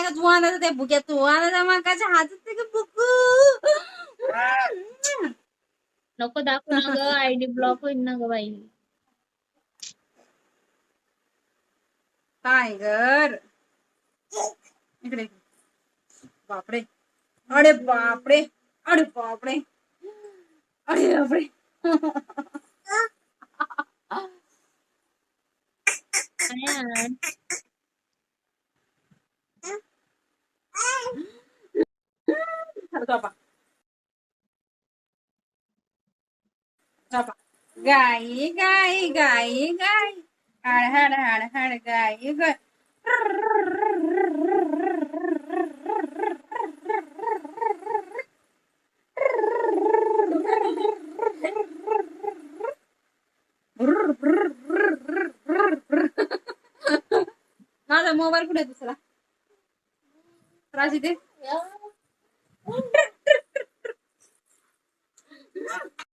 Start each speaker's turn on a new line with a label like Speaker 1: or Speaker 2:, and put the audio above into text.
Speaker 1: का तू आणायचं त्या बुक्या तू आणायचा माकाच्या हातात ते का बुकू
Speaker 2: नको दाखवू ना ग आयडी ब्लॉक होईल ना ग बाई
Speaker 1: टायगर इकडे बापरे अरे बापरे अरे बापरे अरे बापरे गाई गाई गाई गाई हड हड हड हड गाई गाय माझा मोबाईल कुठे दुसरा राजी दे